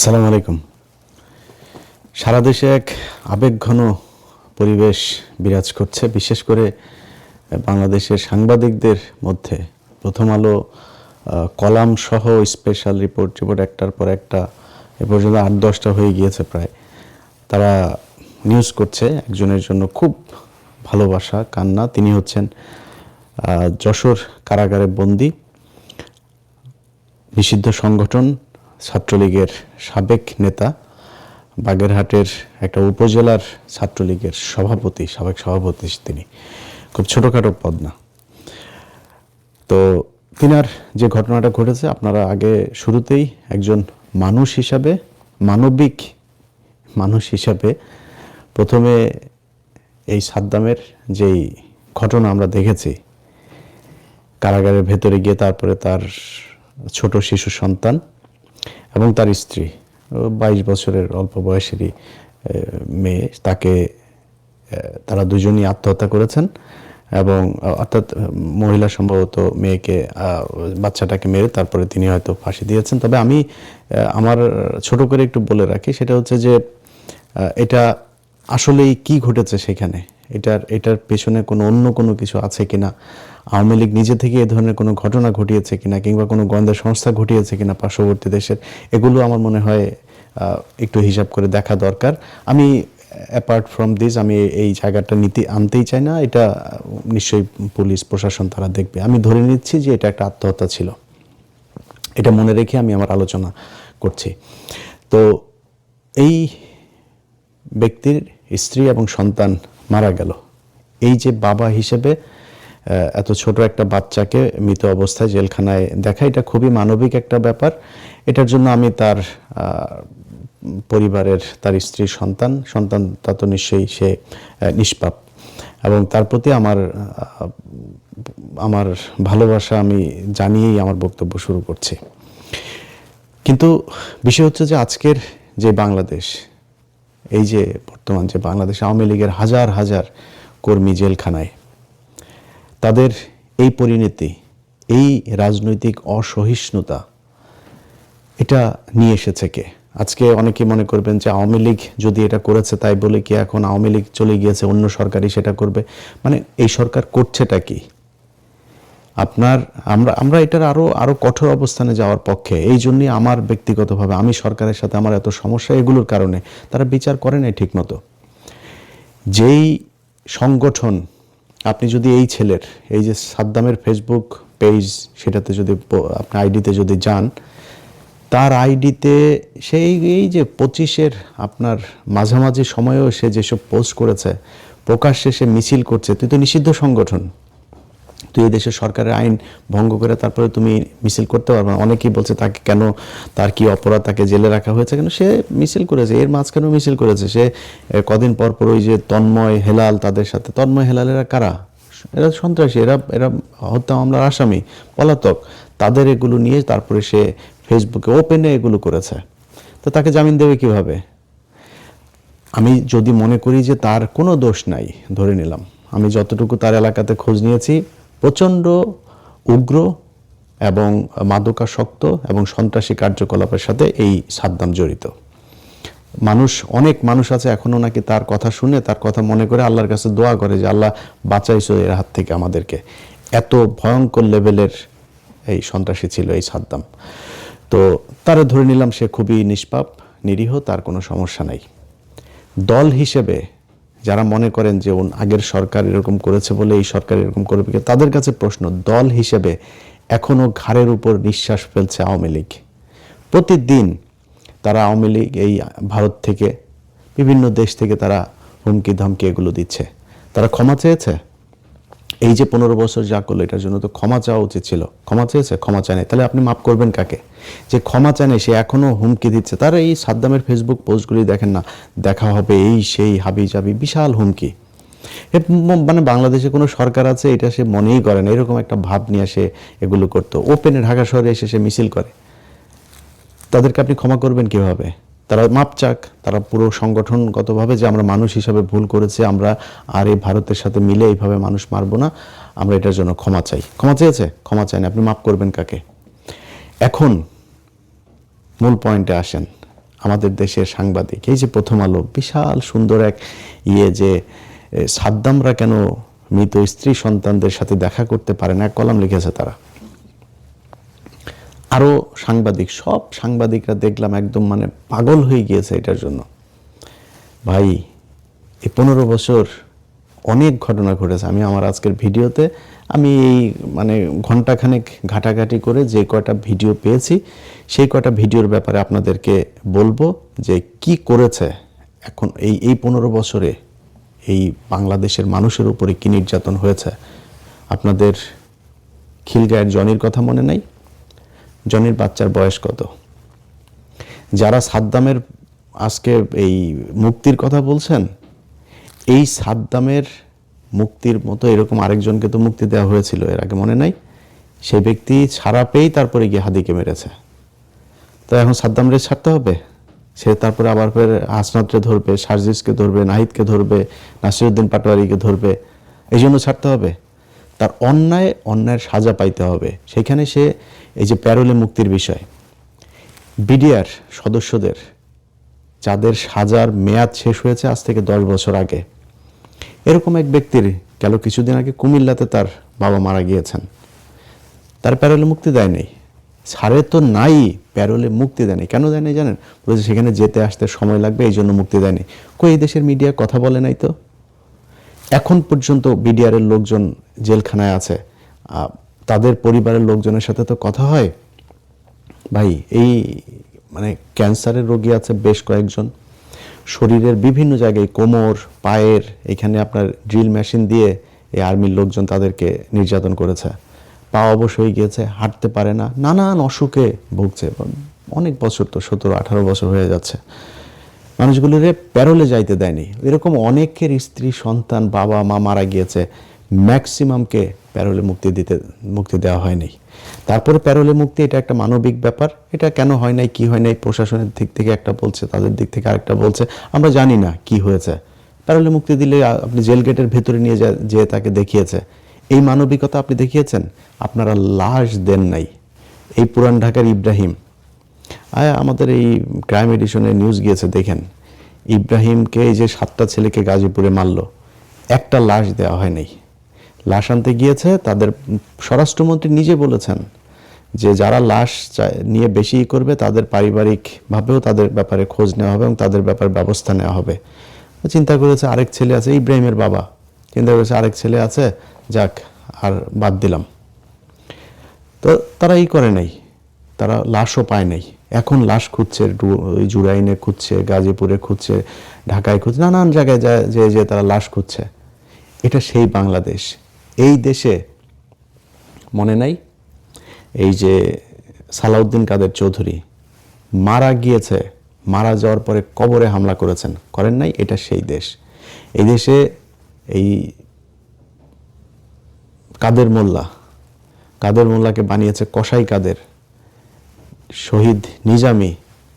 আসসালামু আলাইকুম। সারা দেশে এক আবেগঘন পরিবেশ বিরাজ করছে, বিশেষ করে বাংলাদেশের সাংবাদিকদের মধ্যে। প্রথম আলো কলাম সহ স্পেশাল রিপোর্ট একটার পর একটা এ পর্যন্ত ৮-১০টা হয়ে গিয়েছে প্রায়। তারা নিউজ করছে একজনের জন্য খুব ভালোবাসা, কান্না। তিনি হচ্ছেন যশোর কারাগারে বন্দী নিষিদ্ধ সংগঠন ছাত্রলীগের সাবেক নেতা, বাগেরহাটের একটা উপজেলার ছাত্রলীগের সাবেক সভাপতি। তিনি খুব ছোটোখাটো পদ না। তো তিনার যে ঘটনাটা ঘটেছে, আপনারা আগে শুরুতেই একজন মানুষ হিসাবে, মানবিক মানুষ হিসাবে প্রথমে এই সাদ্দামের যেই ঘটনা আমরা দেখেছি কারাগারের ভেতরে গিয়ে, তারপরে তার ছোট শিশু সন্তান এবং তার স্ত্রী, 22 বছরের অল্প বয়সেরই মেয়ে, তারা দুজনই আত্মহত্যা করেছেন। এবং অর্থাৎ মহিলা সম্ভবত বাচ্চাটাকে মেরে তারপরে তিনি হয়তো ফাঁসি দিয়েছেন। তবে আমি আমার ছোট করে একটু বলে রাখি, সেটা হচ্ছে যে এটা আসলেই কি ঘটেছে সেখানে, এটার পেছনে অন্য কোনো কিছু আছে কিনা, আওয়ামী লীগ নিজে থেকে এ ধরনের কোনো ঘটনা ঘটিয়েছে কিনা, কিংবা কোনো গোয়েন্দা সংস্থা ঘটিয়েছে কিনা পার্শ্ববর্তী দেশের, এগুলো আমার মনে হয় একটু হিসাব করে দেখা দরকার। আমি অ্যাপার্ট ফ্রম দিস আমি এই জায়গাটা আনতেই চাই না। এটা নিশ্চয়ই পুলিশ প্রশাসন তারা দেখবে। আমি ধরে নিচ্ছি যে এটা একটা আত্মহত্যা ছিল, এটা মনে রেখে আমি আমার আলোচনা করছি। তো এই ব্যক্তির স্ত্রী এবং সন্তান মারা গেল। এই যে বাবা হিসেবে এত ছোট একটা বাচ্চাকে মৃত অবস্থায় জেলখানায় দেখা, এটা খুবই মানবিক একটা ব্যাপার। এটার জন্য আমি তার পরিবারের, তার স্ত্রীর সন্তান তা তো নিশ্চয়ই সে নিষ্পাপ, এবং তার প্রতি আমার ভালোবাসা আমি জানিয়েই আমার বক্তব্য শুরু করছি। কিন্তু বিষয় হচ্ছে যে আজকের যে বাংলাদেশ, এই যে বর্তমান যে বাংলাদেশ, আওয়ামী লীগের হাজার হাজার কর্মী জেলখানায়, তাদের এই পরিণতি, এই রাজনৈতিক অসহিষ্ণুতা, এটা নিয়ে এসেছে কে? আজকে অনেকে মনে করবেন যে আওয়ামী লীগ যদি এটা করেছে তাই বলে কি এখন আওয়ামী লীগ চলে গিয়েছে, অন্য সরকারই সেটা করবে? মানে এই সরকার করছেটা কি? আমরা এটার আরো কঠোর অবস্থানে যাওয়ার পক্ষে। এই জন্যই আমার ব্যক্তিগতভাবে, আমি সরকারের সাথে আমার এত সমস্যা, এগুলোর কারণে তারা বিচার করে নাই ঠিক মতো। যেই সংগঠন, আপনি যদি এই ছেলের, এই যে সাদ্দামের ফেসবুক পেজ, সেটাতে যদি আপনি আইডিতে যদি যান, তার আইডিতে সেই এই যে 25-এর আপনার মাঝামাঝি সময়েও সে যেসব পোস্ট করেছে, প্রকাশ্যে সে মিছিল করছে। তুই তো নিষিদ্ধ সংগঠন, তুই এই দেশের সরকারের আইন ভঙ্গ করে তারপরে তুমি মিছিল করতে পারবে না। অনেকেই বলছে তাকে কেন, তার কি অপরাধ, তাকে জেলে রাখা হয়েছে কেন? সে মিছিল করেছে, এর মাঝখানেও মিছিল করেছে। সে কদিন পর ওই যে তন্ময় হেলাল, তাদের সাথে, তন্ময় হেলালেরা কারা? এরা সন্ত্রাসী, এরা হত্যা মামলার আসামি, পলাতক। তাদের এগুলো নিয়ে তারপরে সে ফেসবুকে ওপেনে এগুলো করেছে। তো তাকে জামিন দেবে কিভাবে? আমি যদি মনে করি যে তার কোনো দোষ নাই, ধরে নিলাম, আমি যতটুকু তার এলাকাতে খোঁজ নিয়েছি, প্রচণ্ড উগ্র এবং মাদকাসক্ত এবং সন্ত্রাসী কার্যকলাপের সাথে এই সাদ্দাম জড়িত। অনেক মানুষ আছে এখনো নাকি তার কথা শুনে, তার কথা মনে করে আল্লাহর কাছে দোয়া করে যে আল্লাহ বাঁচাইছো এর হাত থেকে আমাদেরকে। এত ভয়ঙ্কর লেভেলের এই সন্ত্রাসী ছিল এই সাদ্দাম। তো তারা ধরে নিলাম সে খুবই নিষ্পাপ, নিরীহ, তার কোনো সমস্যা নাই। দল হিসেবে যারা মনে করেন যে আগের সরকার এরকম করেছে বলে এই সরকার এরকম করবে, তাদের কাছে প্রশ্ন, দল হিসেবে এখনো ঘাড়ের উপর নিঃশ্বাস ফেলছে আওয়ামী লীগ। প্রতিদিন তারা আওয়ামী লীগ এই ভারত থেকে, বিভিন্ন দেশ থেকে তারা হুমকি ধামকি এগুলো দিচ্ছে। তারা ক্ষমা চেয়েছে? এই যে 15 বছর যা করলো, এটার জন্য তো ক্ষমা চাওয়া উচিত ছিল। ক্ষমা চেয়েছে? ক্ষমা চায় নাই। তাহলে আপনি মাফ করবেন কাকে? যে ক্ষমা চায় নাই সে এখনো হুমকি দিচ্ছে। তার এই সাদ্দামের ফেসবুক পোস্টগুলি দেখেন না, দেখা হবে এই সেই হাবি জাবি, বিশাল হুমকি। মানে বাংলাদেশে কোনো সরকার আছে এটা সে মনেই করে না, এরকম একটা ভাব নিয়ে সে এগুলো করতো। ওপেনে ঢাকা শহরে এসে সে মিছিল করে। তাদেরকে আপনি ক্ষমা করবেন কিভাবে? তারা মাপ চাক, তারা পুরো সংগঠনগতভাবে যে আমরা মানুষ হিসাবে ভুল করেছি, আমরা আর এই ভারতের সাথে মিলে এইভাবে মানুষ মারবো না, আমরা এটার জন্য ক্ষমা চাই। ক্ষমা চেয়েছে? ক্ষমা চায়নি। আপনি মাপ করবেন কাকে? এখন মূল পয়েন্টে আসেন। আমাদের দেশের সাংবাদিক, এই যে প্রথম আলো বিশাল সুন্দর এক যে সাদ্দামরা কেন মৃত স্ত্রী সন্তানদের সাথে দেখা করতে পারে না, এক কলাম লিখেছে তারা। আরও সাংবাদিক, সব সাংবাদিকরা দেখলাম একদম মানে পাগল হয়ে গিয়েছে এটার জন্য। ভাই, এই 15 বছর অনেক ঘটনা ঘটেছে। আমি আমার আজকের ভিডিওতে আমি এই মানে ঘন্টাখানেক ঘাটাঘাটি করে যে কয়টা ভিডিও পেয়েছি সেই কয়টা ভিডিওর ব্যাপারে আপনাদেরকে বলবো যে কি করেছে এখন এই 15 বছরে এই বাংলাদেশের মানুষের উপরে কি নির্যাতন হয়েছে। আপনাদের খিলগাঁয়ের জনির কথা মনে নাই? জনির বাচ্চার বয়স কত? যারা সাদ্দামের আজকে এই মুক্তির কথা বলছেন, এই সাদ্দামের মুক্তির মতো এরকম আরেকজনকে তো মুক্তি দেওয়া হয়েছিল এর আগে, মনে নাই? সেই ব্যক্তি ছাড়া পেয়েই তারপরে গিয়ে হাদিকে মেরেছে। তো এখন সাদ্দামরে ছাড়তে হবে? সে তারপরে আবার ফের হাসনাতরে ধরবে, সার্জিসকে ধরবে, নাহিদকে ধরবে, নাসিরউদ্দিন পাটোয়ারিকে ধরবে, এই জন্য ছাড়তে হবে? তার অন্যায়ের সাজা পাইতে হবে। সেখানে সে এই যে প্যারোলে মুক্তির বিষয়, বিডিআর সদস্যদের যাদের সাজার মেয়াদ শেষ হয়েছে আজ থেকে 10 বছর আগে, এরকম এক ব্যক্তির গেল কিছুদিন আগে কুমিল্লাতে তার বাবা মারা গিয়েছেন, তার প্যারোলে মুক্তি দেয় নাই। ছাড়ে তো নাই, প্যারোলে মুক্তি দেয়নি। কেন দেয় নাই জানেন? বলেছে সেখানে যেতে আসতে সময় লাগবে, এই জন্য মুক্তি দেয়নি। কই, এই দেশের মিডিয়া কথা বলে নাই তো। এখন পর্যন্ত বিডিআরের লোকজন জেলখানায় আছে, তাদের পরিবারের লোকজনের সাথে তো কথা হয়। ভাই, এই মানে ক্যান্সারের রোগী আছে বেশ কয়েকজন, শরীরের বিভিন্ন জায়গায় কোমর, পায়ের এখানে আপনার ড্রিল মেশিন দিয়ে এই আর্মির লোকজন তাদেরকে নির্যাতন করেছে। পা অবশ হয়ে গিয়েছে, হাঁটতে পারে না, নানান অসুখে ভুগছে। অনেক বছর, তো 17-18 বছর হয়ে যাচ্ছে। মানুষগুলোর প্যারোলে যাইতে দেয়নি। এরকম অনেকের স্ত্রী সন্তান বাবা মা মারা গিয়েছে, ম্যাক্সিমামকে প্যারোলে মুক্তি দেওয়া হয়নি। তারপরে প্যারোলে মুক্তি এটা একটা মানবিক ব্যাপার, এটা কেন হয় নাই কি হয় নাই প্রশাসনের দিক থেকে একটা বলছে, তাদের দিক থেকে আরেকটা বলছে, আমরা জানি না কি হয়েছে। প্যারোলে মুক্তি দিলে আপনি জেল গেটের ভেতরে নিয়ে যে তাকে দেখিয়েছে, এই মানবিকতা আপনি দেখিয়েছেন? আপনারা লাশ দেন নাই। এই পুরান ঢাকার ইব্রাহিম, আমাদের এই ক্রাইম এডিশনে নিউজ গিয়েছে, দেখেন ইব্রাহিমকে এই যে 7টা ছেলেকে গাজীপুরে মারলো, একটা লাশ দেওয়া হয় নাই। লাশ আনতে গিয়েছে, তাদের স্বরাষ্ট্রমন্ত্রী নিজে বলেছেন যে যারা লাশ নিয়ে বেশি করবে তাদের পারিবারিকভাবেও তাদের ব্যাপারে খোঁজ নেওয়া হবে এবং তাদের ব্যাপারে ব্যবস্থা নেওয়া হবে। চিন্তা করেছে আরেক ছেলে আছে, ইব্রাহিমের বাবা চিন্তা করেছে আরেক ছেলে আছে, যাক আর বাদ দিলাম। তো তারা করে নাই, তারা লাশও পায় নাই। এখন লাশ খুঁজছে, জুরাইনে খুঁজছে, গাজীপুরে খুঁজছে, ঢাকায় খুঁজছে, নানান জায়গায় যে তারা লাশ খুঁজছে। এটা সেই বাংলাদেশ। এই দেশে মনে নাই এই যে সালাউদ্দিন কাদের চৌধুরী মারা গিয়েছে, মারা যাওয়ার পরে কবরে হামলা করেন নাই? এটা সেই দেশ। এই দেশে এই কাদের মোল্লাকে বানিয়েছে কসাই কাদের, শহীদ নিজামী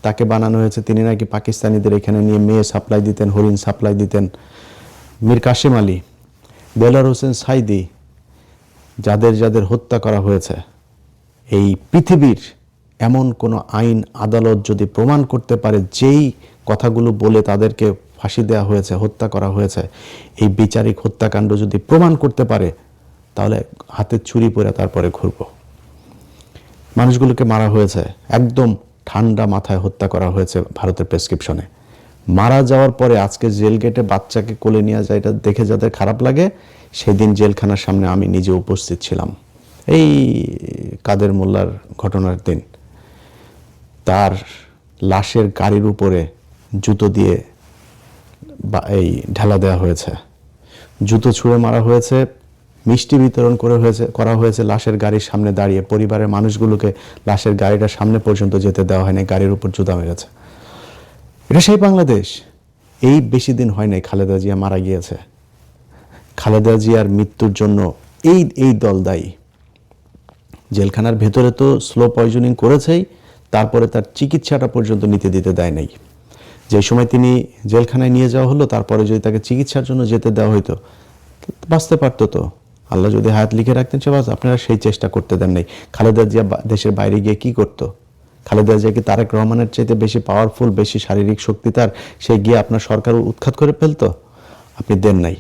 তাকে বানানো হয়েছে, তিনি নাকি পাকিস্তানিদের এখানে নিয়ে মেয়ে সাপ্লাই দিতেন, হরিণ সাপ্লাই দিতেন। মীর কাসেম আলী, দেলার হোসেন সাইদি, যাদের হত্যা করা হয়েছে, এই পৃথিবীর এমন কোনো আইন আদালত যদি প্রমাণ করতে পারে যেই কথাগুলো বলে তাদেরকে ফাঁসি দেওয়া হয়েছে, হত্যা করা হয়েছে, এই বিচারিক হত্যাকাণ্ড যদি প্রমাণ করতে পারে, তাহলে হাতে ছুরি পরে তারপরে ঘুরব। মানুষগুলোকে মারা হয়েছে, একদম ঠান্ডা মাথায় হত্যা করা হয়েছে ভারতের প্রেসক্রিপশনে। মারা যাওয়ার পরে আজকে জেল গেটে বাচ্চাকে কোলে নিয়ে যায়, এটা দেখে যাদের খারাপ লাগে, সেদিন জেলখানার সামনে আমি নিজে উপস্থিত ছিলাম। এই কাদের মোল্লার ঘটনার দিন তার লাশের গাড়ির উপরে জুতো দিয়ে এই ঢালা দেওয়া হয়েছে, জুতো ছুঁড়ে মারা হয়েছে, মিষ্টি বিতরণ করা হয়েছে লাশের গাড়ির সামনে দাঁড়িয়ে। পরিবারের মানুষগুলোকে লাশের গাড়িটার সামনে পর্যন্ত যেতে দেওয়া হয়নি, গাড়ির উপর জুতা মেরেছে। এটা সেই বাংলাদেশ। এই বেশি দিন হয় নাই খালেদা জিয়া মারা গিয়েছে। খালেদা জিয়ার মৃত্যুর জন্য এই দল দায়ী। জেলখানার ভেতরে তো স্লো পয়জনিং করেছেই, তারপরে তার চিকিৎসাটা পর্যন্ত নিতে দিতে দেয় নাই। যে সময় তিনি জেলখানায় নিয়ে যাওয়া হলো, তারপরে যদি তাকে চিকিৎসার জন্য যেতে দেওয়া হইতো, বাঁচতে পারতো তো। আল্লাহ যদি হায়াত লিখে রাখতেন সে আপনারা সেই চেষ্টা করতে দেন নাই। খালেদা জিয়া দেশের বাইরে গিয়ে কি করতো? খালেদা জিয়া কি তারেক রহমানের চাইতে বেশি পাওয়ারফুল, বেশি শারীরিক শক্তি তার, সে গিয়ে আপনার সরকার উৎখাত করে ফেলতো? আপনি দেন নাই।